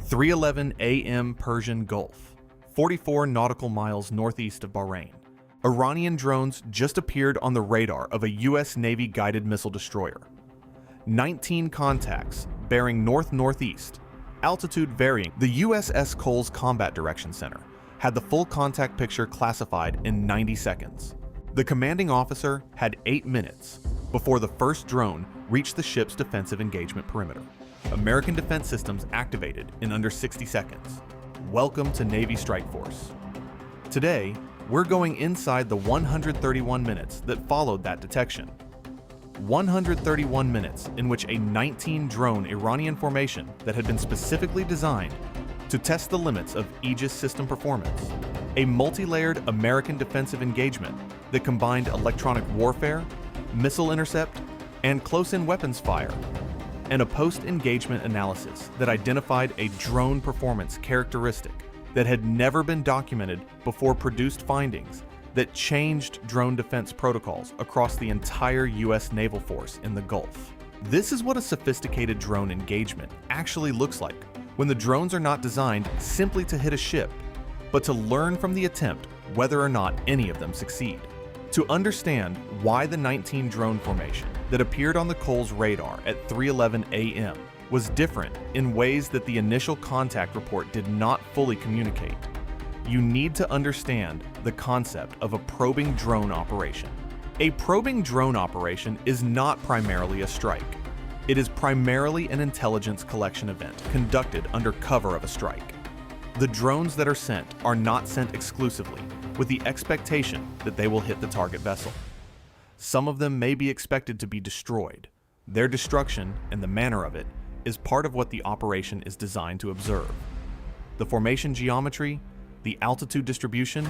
3:11 a.m. Persian Gulf, 44 nautical miles northeast of Bahrain. Iranian drones just appeared on the radar of a U.S. Navy guided missile destroyer. 19 contacts bearing north-northeast, altitude varying. The USS Cole's Combat Direction Center had the full contact picture classified in 90 seconds. The commanding officer had 8 minutes before the first drone reached the ship's defensive engagement perimeter. American defense systems activated in under 60 seconds. Welcome to Navy Strikeforce. Today, we're going inside the 131 minutes that followed that detection. 131 minutes in which a 19-drone Iranian formation that had been specifically designed to test the limits of Aegis system performance, a multi-layered American defensive engagement that combined electronic warfare, missile intercept, and close-in weapons fire, and a post-engagement analysis that identified a drone performance characteristic that had never been documented before, produced findings that changed drone defense protocols across the entire U.S. naval force in the Gulf. This is what a sophisticated drone engagement actually looks like when the drones are not designed simply to hit a ship, but to learn from the attempt whether or not any of them succeed. To understand why the 19 drone formation that appeared on the Cole's radar at 3:11 a.m. was different in ways that the initial contact report did not fully communicate, you need to understand the concept of a probing drone operation. A probing drone operation is not primarily a strike. It is primarily an intelligence collection event conducted under cover of a strike. The drones that are sent are not sent exclusively with the expectation that they will hit the target vessel. Some of them may be expected to be destroyed. Their destruction and the manner of it is part of what the operation is designed to observe. The formation geometry, the altitude distribution,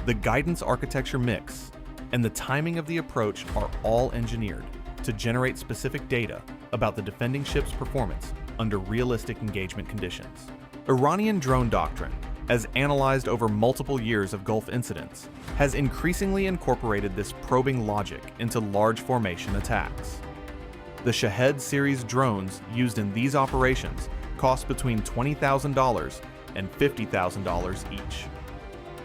the guidance architecture mix, and the timing of the approach are all engineered to generate specific data about the defending ship's performance under realistic engagement conditions. Iranian drone doctrine, as analyzed over multiple years of Gulf incidents, has increasingly incorporated this probing logic into large formation attacks. The Shahed series drones used in these operations cost between $20,000 and $50,000 each.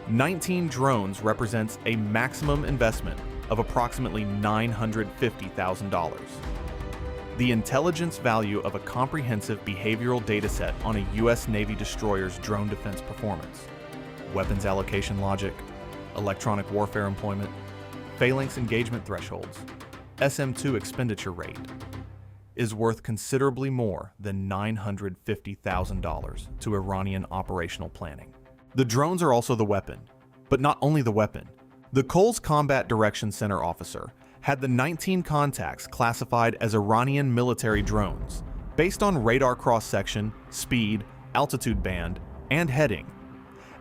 19 drones represents a maximum investment of approximately $950,000. The intelligence value of a comprehensive behavioral dataset on a U.S. Navy destroyer's drone defense performance, weapons allocation logic, electronic warfare employment, Phalanx engagement thresholds, SM-2 expenditure rate, is worth considerably more than $950,000 to Iranian operational planning. The drones are also the weapon, but not only the weapon. The Cole's Combat Direction Center officer had the 19 contacts classified as Iranian military drones based on radar cross-section, speed, altitude band, and heading.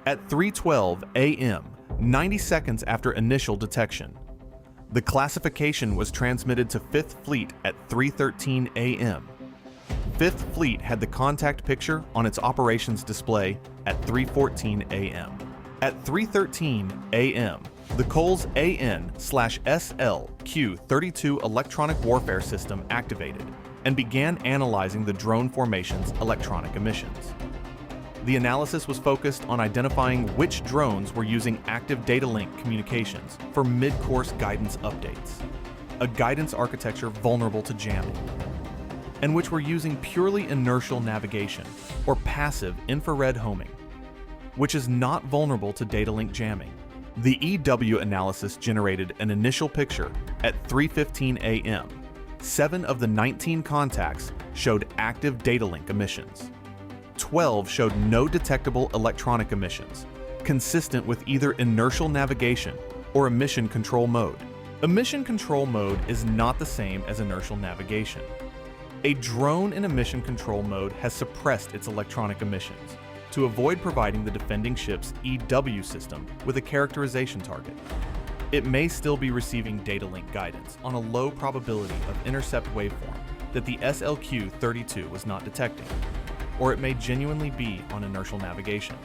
At 3:12 a.m., 90 seconds after initial detection, the classification was transmitted to 5th Fleet at 3:13 a.m. 5th Fleet had the contact picture on its operations display at 3:14 a.m. At 3:13 a.m., the Cole's AN/SL-Q-32 electronic warfare system activated and began analyzing the drone formation's electronic emissions. The analysis was focused on identifying which drones were using active data link communications for mid-course guidance updates, a guidance architecture vulnerable to jamming, and which were using purely inertial navigation or passive infrared homing, which is not vulnerable to data link jamming. The EW analysis generated an initial picture at 3:15 a.m. 7 of the 19 contacts showed active data link emissions. 12 showed no detectable electronic emissions, consistent with either inertial navigation or emission control mode. Emission control mode is not the same as inertial navigation. A drone in emission control mode has suppressed its electronic emissions to avoid providing the defending ship's EW system with a characterization target. It may still be receiving data link guidance on a low probability of intercept waveform that the SLQ-32 was not detecting, or it may genuinely be on inertial navigation.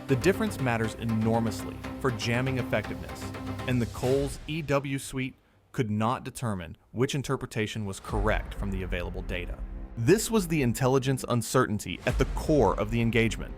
The difference matters enormously for jamming effectiveness, and the Cole's EW suite could not determine which interpretation was correct from the available data. This was the intelligence uncertainty at the core of the engagement.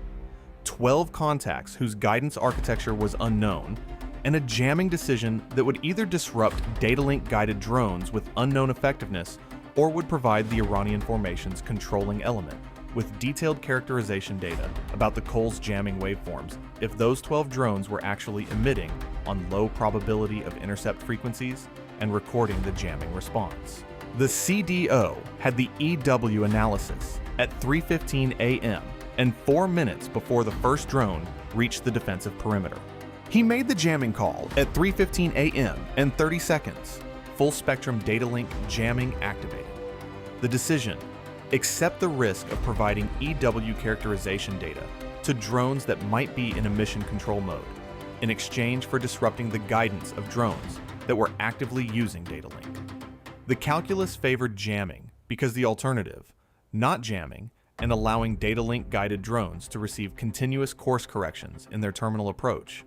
12 contacts whose guidance architecture was unknown, and a jamming decision that would either disrupt data link guided drones with unknown effectiveness or would provide the Iranian formation's controlling element with detailed characterization data about the Cole's jamming waveforms if those 12 drones were actually emitting on low probability of intercept frequencies and recording the jamming response. The CDO had the EW analysis at 3:15 a.m. and 4 minutes before the first drone reached the defensive perimeter. He made the jamming call at 3:15 a.m. and 30 seconds. Full spectrum data link jamming activated. The decision: accept the risk of providing EW characterization data to drones that might be in a mission control mode in exchange for disrupting the guidance of drones that were actively using data link. The calculus favored jamming because the alternative, not jamming and allowing data link guided drones to receive continuous course corrections in their terminal approach,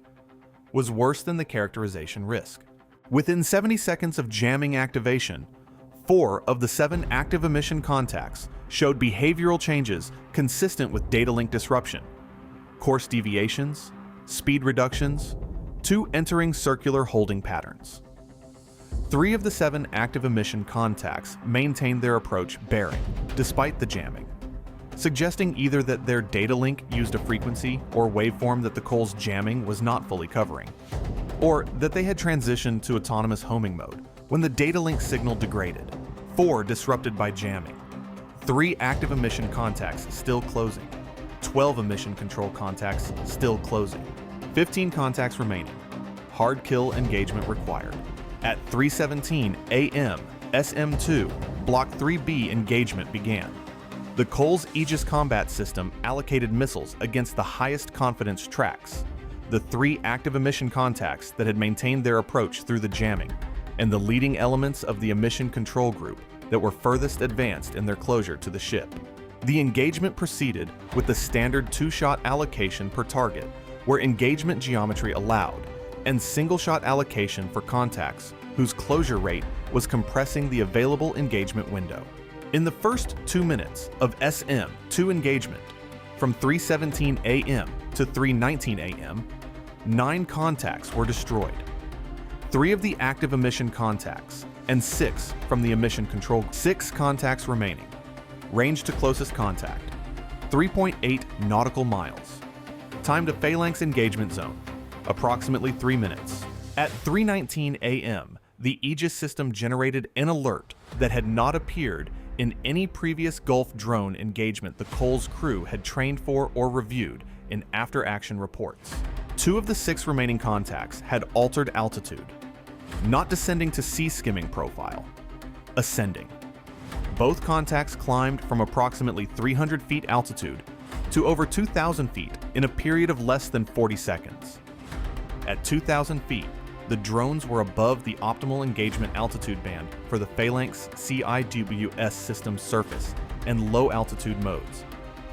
was worse than the characterization risk. Within 70 seconds of jamming activation, 4 of the 7 active emission contacts showed behavioral changes consistent with data link disruption: course deviations, speed reductions, 2 entering circular holding patterns. 3 of the 7 active emission contacts maintained their approach bearing, despite the jamming, suggesting either that their data link used a frequency or waveform that the Cole's jamming was not fully covering, or that they had transitioned to autonomous homing mode when the data link signal degraded. 4 disrupted by jamming. 3 active emission contacts still closing. 12 emission control contacts still closing. 15 contacts remaining. Hard kill engagement required. At 3:17 a.m., SM-2 Block 3B engagement began. The Cole's Aegis combat system allocated missiles against the highest confidence tracks, the 3 active emission contacts that had maintained their approach through the jamming, and the leading elements of the emission control group that were furthest advanced in their closure to the ship. The engagement proceeded with the standard 2-shot allocation per target, where engagement geometry allowed, and single-shot allocation for contacts whose closure rate was compressing the available engagement window. In the first 2 minutes of SM-2 engagement, from 3:17 a.m. to 3:19 a.m., 9 contacts were destroyed. 3 of the active emission contacts and 6 from the emission control. 6 contacts remaining. Range to closest contact: 3.8 nautical miles. Time to Phalanx engagement zone: approximately 3 minutes. At 3:19 a.m., the Aegis system generated an alert that had not appeared in any previous Gulf drone engagement the Cole's crew had trained for or reviewed in after-action reports. 2 of the 6 remaining contacts had altered altitude, not descending to sea-skimming profile, ascending. Both contacts climbed from approximately 300 feet altitude to over 2,000 feet in a period of less than 40 seconds. At 2,000 feet, the drones were above the optimal engagement altitude band for the Phalanx CIWS system's surface and low altitude modes,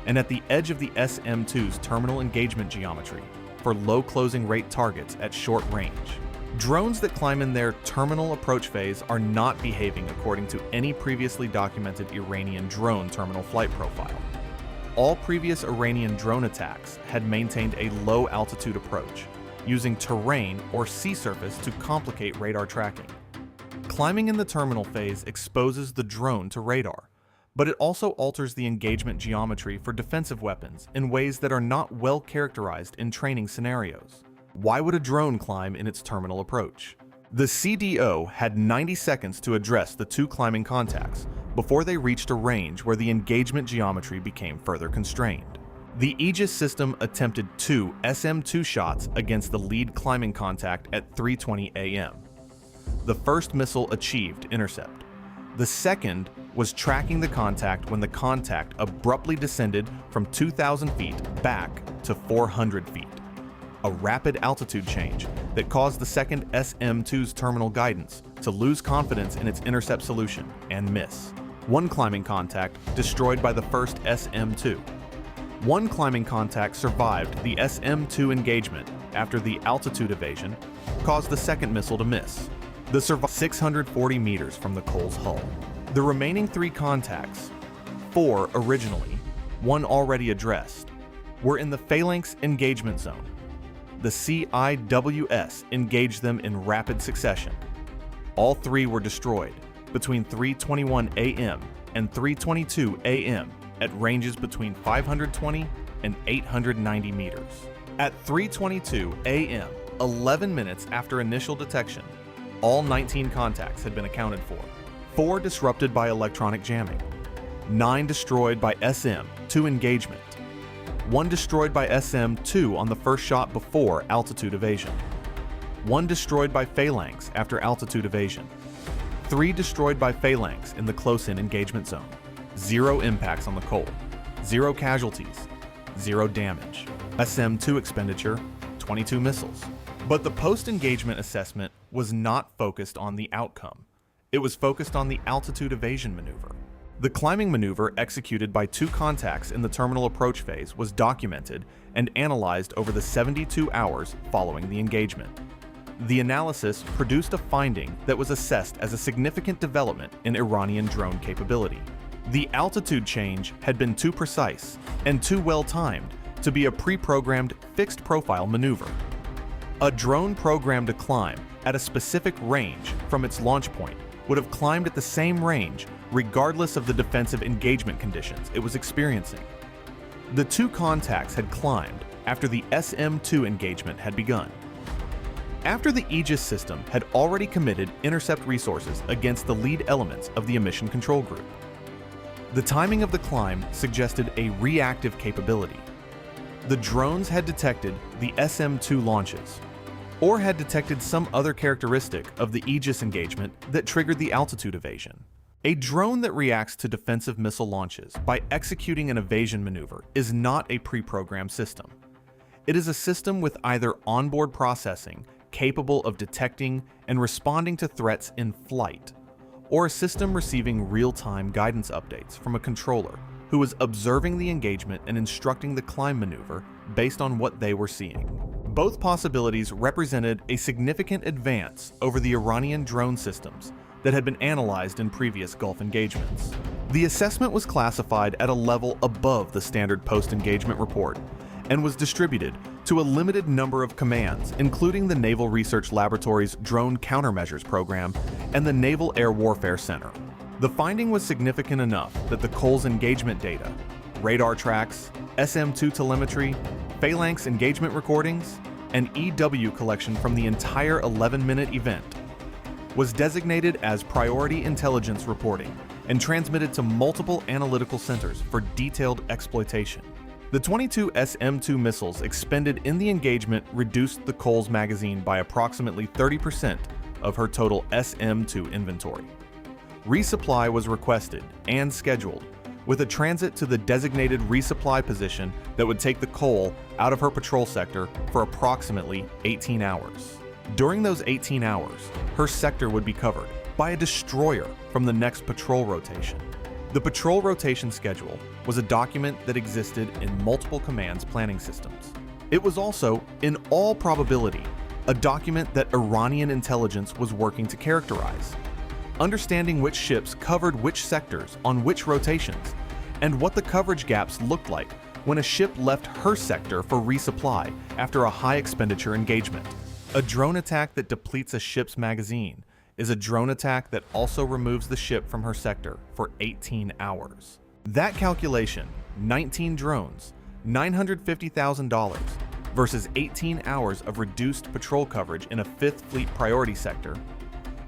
and at the edge of the SM-2's terminal engagement geometry for low closing rate targets at short range. Drones that climb in their terminal approach phase are not behaving according to any previously documented Iranian drone terminal flight profile. All previous Iranian drone attacks had maintained a low altitude approach, using terrain or sea surface to complicate radar tracking. Climbing in the terminal phase exposes the drone to radar, but it also alters the engagement geometry for defensive weapons in ways that are not well characterized in training scenarios. Why would a drone climb in its terminal approach? The CDO had 90 seconds to address the 2 climbing contacts before they reached a range where the engagement geometry became further constrained. The Aegis system attempted 2 SM-2 shots against the lead climbing contact at 3:20 a.m. The first missile achieved intercept. The second was tracking the contact when the contact abruptly descended from 2,000 feet back to 400 feet. A rapid altitude change that caused the second SM-2's terminal guidance to lose confidence in its intercept solution and miss. 1 climbing contact destroyed by the first SM-2. 1 climbing contact survived the SM-2 engagement after the altitude evasion caused the second missile to miss. The survived 640 meters from the Cole's hull. The remaining 3 contacts 4 originally, one already addressed, were in the Phalanx engagement zone. The CIWS engaged them in rapid succession. All 3 were destroyed between 3:21 a.m. and 3:22 a.m. at ranges between 520 and 890 meters. At 3:22 a.m., 11 minutes after initial detection, all 19 contacts had been accounted for. 4 disrupted by electronic jamming, 9 destroyed by SM-2 engagement, 1 destroyed by SM-2 on the first shot before altitude evasion, 1 destroyed by Phalanx after altitude evasion, 3 destroyed by Phalanx in the close-in engagement zone, 0 impacts on the Cole, 0 casualties, 0 damage. SM-2 expenditure, 22 missiles. But the post-engagement assessment was not focused on the outcome. It was focused on the altitude evasion maneuver. The climbing maneuver executed by 2 contacts in the terminal approach phase was documented and analyzed over the 72 hours following the engagement. The analysis produced a finding that was assessed as a significant development in Iranian drone capability. The altitude change had been too precise and too well timed to be a pre-programmed fixed profile maneuver. A drone programmed to climb at a specific range from its launch point would have climbed at the same range regardless of the defensive engagement conditions it was experiencing. The 2 contacts had climbed after the SM-2 engagement had begun. After the Aegis system had already committed intercept resources against the lead elements of the emission control group. The timing of the climb suggested a reactive capability. The drones had detected the SM-2 launches, or had detected some other characteristic of the Aegis engagement that triggered the altitude evasion. A drone that reacts to defensive missile launches by executing an evasion maneuver is not a pre-programmed system. It is a system with either onboard processing capable of detecting and responding to threats in flight, or a system receiving real-time guidance updates from a controller who was observing the engagement and instructing the climb maneuver based on what they were seeing. Both possibilities represented a significant advance over the Iranian drone systems that had been analyzed in previous Gulf engagements. The assessment was classified at a level above the standard post-engagement report and was distributed to a limited number of commands, including the Naval Research Laboratory's Drone Countermeasures Program and the Naval Air Warfare Center. The finding was significant enough that the Cole's engagement data, radar tracks, SM-2 telemetry, Phalanx engagement recordings, and EW collection from the entire 11-minute event was designated as priority intelligence reporting and transmitted to multiple analytical centers for detailed exploitation. The 22 SM-2 missiles expended in the engagement reduced the Cole's magazine by approximately 30% of her total SM-2 inventory. Resupply was requested and scheduled, with a transit to the designated resupply position that would take the Cole out of her patrol sector for approximately 18 hours. During those 18 hours, her sector would be covered by a destroyer from the next patrol rotation. The patrol rotation schedule was a document that existed in multiple commands' planning systems. It was also, in all probability, a document that Iranian intelligence was working to characterize. Understanding which ships covered which sectors on which rotations, and what the coverage gaps looked like when a ship left her sector for resupply after a high expenditure engagement. A drone attack that depletes a ship's magazine is a drone attack that also removes the ship from her sector for 18 hours. That calculation, 19 drones, $950,000 versus 18 hours of reduced patrol coverage in a 5th Fleet priority sector,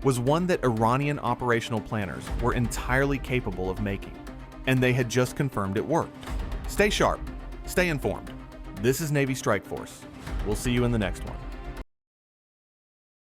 was one that Iranian operational planners were entirely capable of making, and they had just confirmed it worked. Stay sharp, stay informed. This is Navy Strikeforce. We'll see you in the next one.